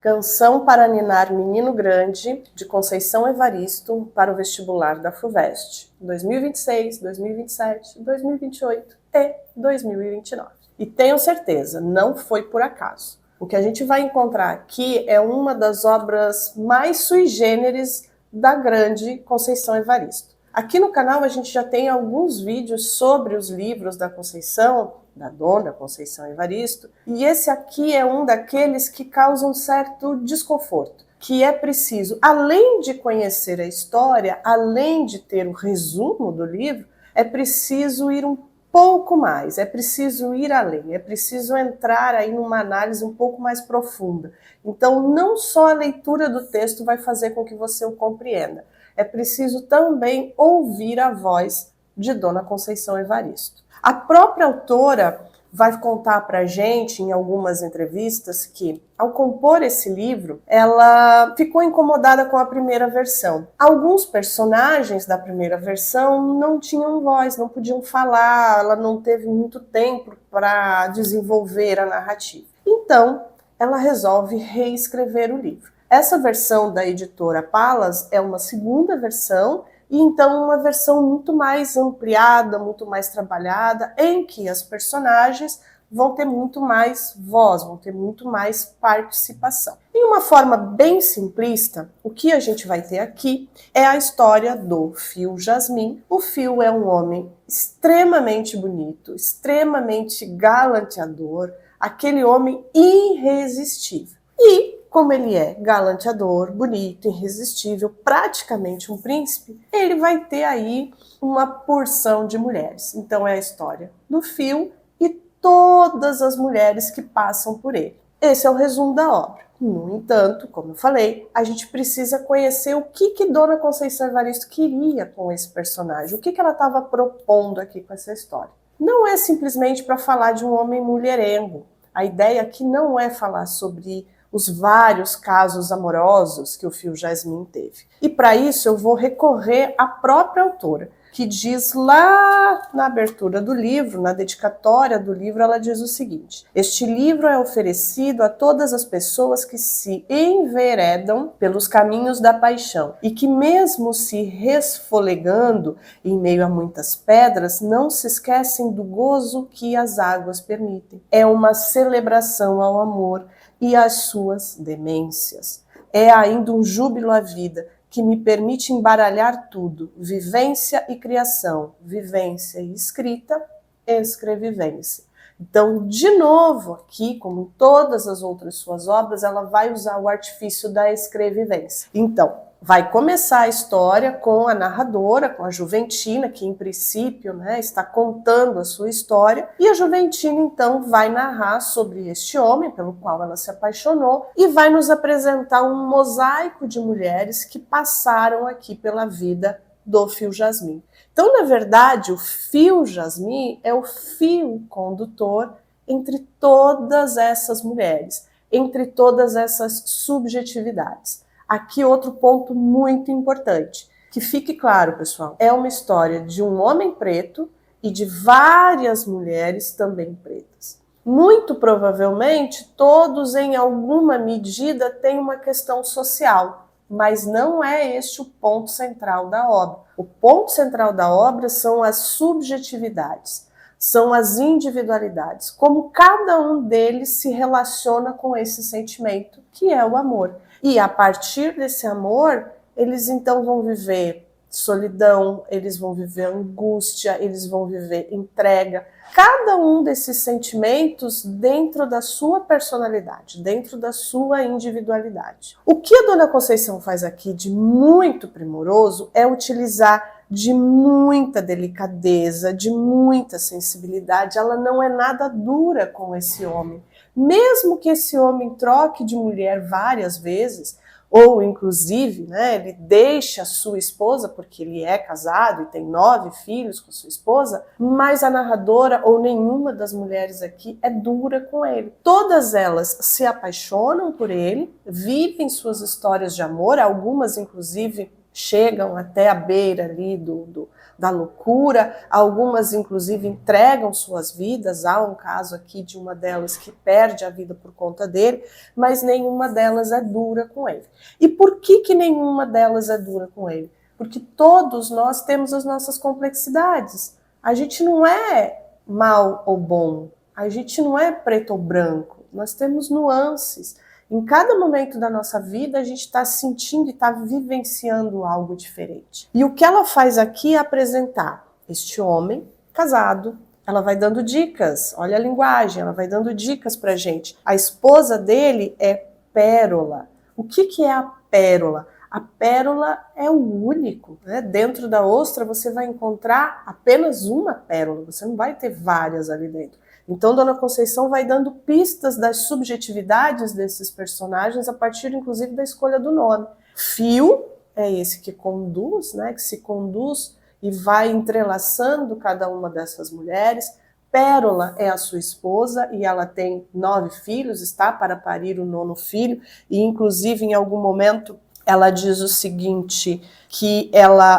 Canção para Ninar Menino Grande, de Conceição Evaristo, para o vestibular da FUVEST, 2026, 2027, 2028 e 2029. E tenho certeza, não foi por acaso. O que a gente vai encontrar aqui é uma das obras mais sui generis da grande Conceição Evaristo. Aqui no canal a gente já tem alguns vídeos sobre os livros da Conceição, da dona Conceição Evaristo, e esse aqui é um daqueles que causam certo desconforto, que é preciso, além de conhecer a história, além de ter o resumo do livro, é preciso ir um pouco mais, é preciso ir além, é preciso entrar aí numa análise um pouco mais profunda. Então, não só a leitura do texto vai fazer com que você o compreenda, é preciso também ouvir a voz de Dona Conceição Evaristo. A própria autora vai contar para a gente, em algumas entrevistas, que, ao compor esse livro, ela ficou incomodada com a primeira versão. Alguns personagens da primeira versão não tinham voz, não podiam falar, ela não teve muito tempo para desenvolver a narrativa. Então, ela resolve reescrever o livro. Essa versão da editora Palas é uma segunda versão, e então uma versão muito mais ampliada, muito mais trabalhada, em que as personagens vão ter muito mais voz, vão ter muito mais participação. Em uma forma bem simplista, o que a gente vai ter aqui é a história do Fio Jasmin. O Fio é um homem extremamente bonito, extremamente galanteador, aquele homem irresistível. E como ele é galanteador, bonito, irresistível, praticamente um príncipe, ele vai ter aí uma porção de mulheres. Então é a história do Fio e todas as mulheres que passam por ele. Esse é o resumo da obra. No entanto, como eu falei, a gente precisa conhecer o que Dona Conceição Evaristo queria com esse personagem, o que ela estava propondo aqui com essa história. Não é simplesmente para falar de um homem mulherengo. A ideia aqui não é falar sobre os vários casos amorosos que o Fio Jasmin teve. E para isso eu vou recorrer à própria autora, que diz lá na abertura do livro, na dedicatória do livro, ela diz o seguinte: este livro é oferecido a todas as pessoas que se enveredam pelos caminhos da paixão e que mesmo se resfolegando em meio a muitas pedras, não se esquecem do gozo que as águas permitem. É uma celebração ao amor e as suas demências. É ainda um júbilo à vida que me permite embaralhar tudo, vivência e criação, vivência e escrita, escrevivência. Então, de novo, aqui, como em todas as outras suas obras, ela vai usar o artifício da escrevivência. Então, vai começar a história com a narradora, com a Juventina, que em princípio, está contando a sua história, e a Juventina então vai narrar sobre este homem pelo qual ela se apaixonou e vai nos apresentar um mosaico de mulheres que passaram aqui pela vida do Fio Jasmin. Então, na verdade, o Fio Jasmin é o fio condutor entre todas essas mulheres, entre todas essas subjetividades. Aqui outro ponto muito importante, que fique claro, pessoal, é uma história de um homem preto e de várias mulheres também pretas. Muito provavelmente, todos em alguma medida têm uma questão social, mas não é este o ponto central da obra. O ponto central da obra são as subjetividades, são as individualidades, como cada um deles se relaciona com esse sentimento, que é o amor. E a partir desse amor, eles então vão viver solidão, eles vão viver angústia, eles vão viver entrega. Cada um desses sentimentos dentro da sua personalidade, dentro da sua individualidade. O que a Dona Conceição faz aqui de muito primoroso é utilizar de muita delicadeza, de muita sensibilidade. Ela não é nada dura com esse homem. Mesmo que esse homem troque de mulher várias vezes, ou inclusive, ele deixa a sua esposa, porque ele é casado e tem 9 filhos com sua esposa, mas a narradora ou nenhuma das mulheres aqui é dura com ele. Todas elas se apaixonam por ele, vivem suas histórias de amor, algumas inclusive chegam até a beira ali do da loucura, algumas inclusive entregam suas vidas, há um caso aqui de uma delas que perde a vida por conta dele, mas nenhuma delas é dura com ele. E por que nenhuma delas é dura com ele? Porque todos nós temos as nossas complexidades. A gente não é mal ou bom, a gente não é preto ou branco, nós temos nuances. Em cada momento da nossa vida, a gente está sentindo e está vivenciando algo diferente. E o que ela faz aqui é apresentar este homem casado. Ela vai dando dicas, olha a linguagem, ela vai dando dicas pra gente. A esposa dele é Pérola. O que é a pérola? A pérola é o único, né? Dentro da ostra você vai encontrar apenas uma pérola, você não vai ter várias ali dentro. Então, Dona Conceição vai dando pistas das subjetividades desses personagens a partir, inclusive, da escolha do nome. Fio é esse que conduz, né, que se conduz e vai entrelaçando cada uma dessas mulheres. Pérola é a sua esposa e ela tem 9 filhos, está para parir o 9º filho, e inclusive em algum momento ela diz o seguinte, que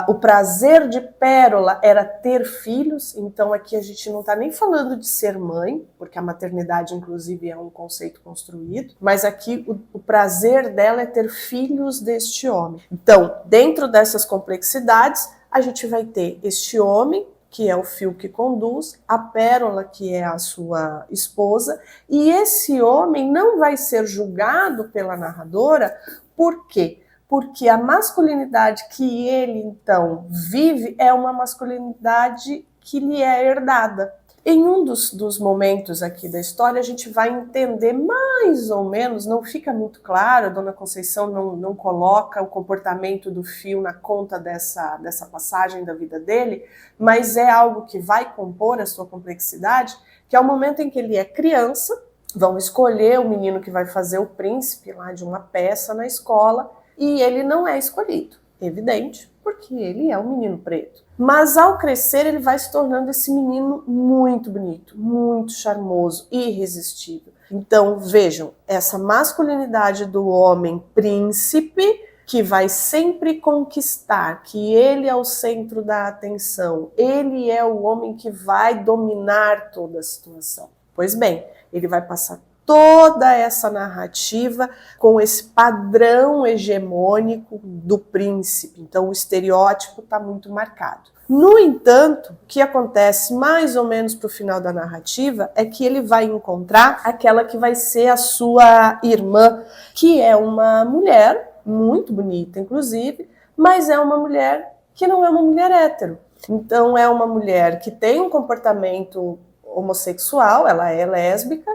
o prazer de Pérola era ter filhos, então aqui a gente não está nem falando de ser mãe, porque a maternidade inclusive é um conceito construído, mas aqui o prazer dela é ter filhos deste homem. Então, dentro dessas complexidades, a gente vai ter este homem, que é o fio que conduz, a Pérola, que é a sua esposa, e esse homem não vai ser julgado pela narradora, por quê? Porque a masculinidade que ele, então, vive é uma masculinidade que lhe é herdada. Em um dos momentos aqui da história, a gente vai entender mais ou menos, não fica muito claro, a Dona Conceição não coloca o comportamento do Fio na conta dessa passagem da vida dele, mas é algo que vai compor a sua complexidade, que é o momento em que ele é criança, vão escolher o menino que vai fazer o príncipe lá de uma peça na escola, e ele não é escolhido, evidente, porque ele é um menino preto. Mas ao crescer ele vai se tornando esse menino muito bonito, muito charmoso, irresistível. Então vejam, essa masculinidade do homem príncipe que vai sempre conquistar, que ele é o centro da atenção, ele é o homem que vai dominar toda a situação. Pois bem, ele vai passar toda essa narrativa com esse padrão hegemônico do príncipe. Então o estereótipo está muito marcado. No entanto, o que acontece mais ou menos para o final da narrativa é que ele vai encontrar aquela que vai ser a sua irmã, que é uma mulher muito bonita, inclusive, mas é uma mulher que não é uma mulher hétero. Então é uma mulher que tem um comportamento homossexual, ela é lésbica,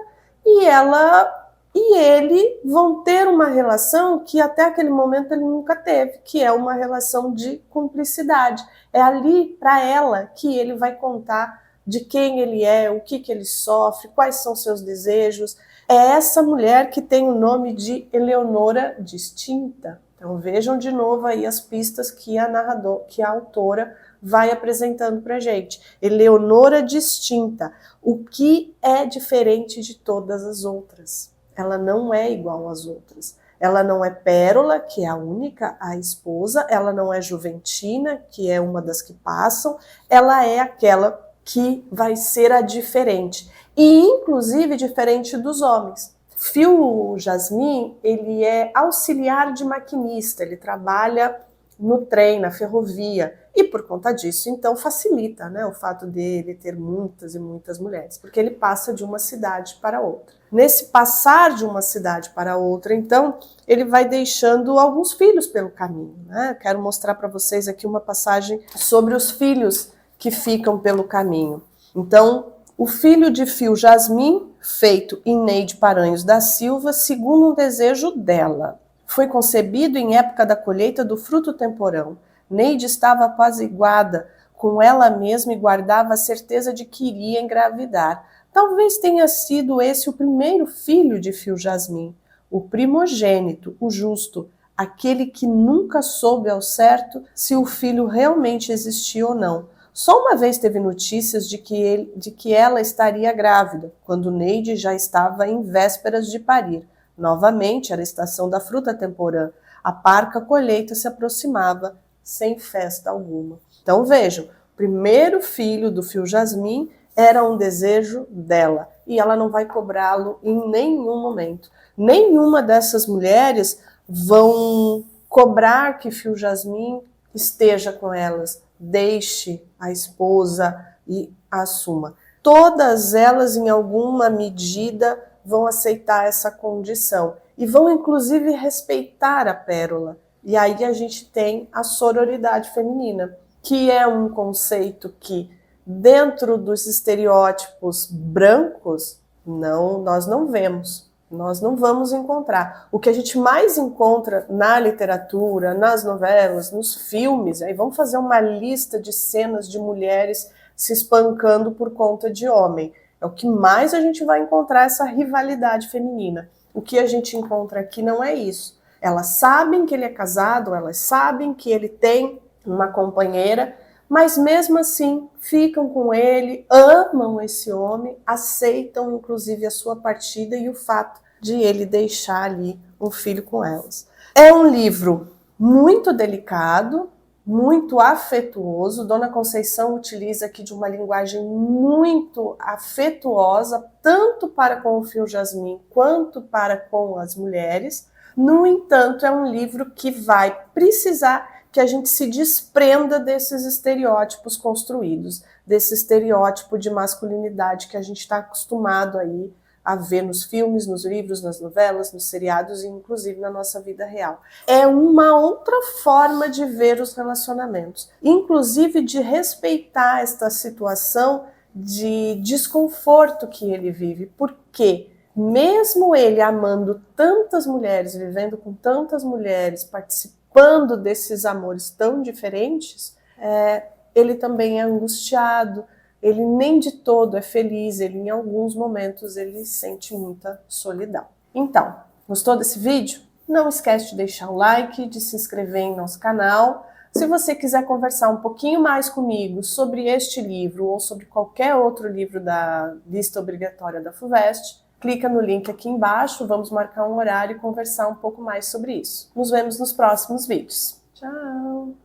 e ela e ele vão ter uma relação que até aquele momento ele nunca teve, que é uma relação de cumplicidade. É ali para ela que ele vai contar de quem ele é, o que ele sofre, quais são seus desejos. É essa mulher que tem o nome de Eleonora Distinta. Então vejam de novo aí as pistas que a autora vai apresentando para a gente. Eleonora Distinta, o que é diferente de todas as outras. Ela não é igual às outras. Ela não é Pérola, que é a única, a esposa, ela não é Juventina, que é uma das que passam, ela é aquela que vai ser a diferente, e inclusive diferente dos homens. Fio Jasmin, ele é auxiliar de maquinista, ele trabalha no trem, na ferrovia, e por conta disso, então, facilita, né, o fato dele ter muitas e muitas mulheres, porque ele passa de uma cidade para outra. Nesse passar de uma cidade para outra, então, ele vai deixando alguns filhos pelo caminho, né? Quero mostrar para vocês aqui uma passagem sobre os filhos que ficam pelo caminho. Então, o filho de Fio Jasmin, feito Ineide Paranhos da Silva, segundo um desejo dela. Foi concebido em época da colheita do fruto temporão. Neide estava apaziguada com ela mesma e guardava a certeza de que iria engravidar. Talvez tenha sido esse o primeiro filho de Fio Jasmin, o primogênito, o justo, aquele que nunca soube ao certo se o filho realmente existia ou não. Só uma vez teve notícias de que ela estaria grávida, quando Neide já estava em vésperas de parir. Novamente, era a estação da fruta temporã. A parca colheita se aproximava, sem festa alguma. Então vejam, primeiro filho do Fio Jasmim era um desejo dela e ela não vai cobrá-lo em nenhum momento. Nenhuma dessas mulheres vão cobrar que Fio Jasmim esteja com elas, deixe a esposa e a assuma. Todas elas, em alguma medida, vão aceitar essa condição e vão, inclusive, respeitar a pérola. E aí a gente tem a sororidade feminina, que é um conceito que, dentro dos estereótipos brancos, nós não vemos. Nós não vamos encontrar. O que a gente mais encontra na literatura, nas novelas, nos filmes, aí vamos fazer uma lista de cenas de mulheres se espancando por conta de homem. É o que mais a gente vai encontrar, essa rivalidade feminina. O que a gente encontra aqui não é isso. Elas sabem que ele é casado, elas sabem que ele tem uma companheira, mas mesmo assim ficam com ele, amam esse homem, aceitam inclusive a sua partida e o fato de ele deixar ali um filho com elas. É um livro muito delicado, muito afetuoso. Dona Conceição utiliza aqui de uma linguagem muito afetuosa, tanto para com o Fio Jasmim quanto para com as mulheres. No entanto, é um livro que vai precisar que a gente se desprenda desses estereótipos construídos, desse estereótipo de masculinidade que a gente está acostumado aí a ver nos filmes, nos livros, nas novelas, nos seriados e inclusive na nossa vida real. É uma outra forma de ver os relacionamentos, inclusive de respeitar esta situação de desconforto que ele vive, porque mesmo ele amando tantas mulheres, vivendo com tantas mulheres, participando desses amores tão diferentes, ele também é angustiado, ele nem de todo é feliz, ele em alguns momentos ele sente muita solidão. Então, gostou desse vídeo? Não esquece de deixar o like, de se inscrever em nosso canal. Se você quiser conversar um pouquinho mais comigo sobre este livro ou sobre qualquer outro livro da lista obrigatória da FUVEST, clica no link aqui embaixo, vamos marcar um horário e conversar um pouco mais sobre isso. Nos vemos nos próximos vídeos. Tchau!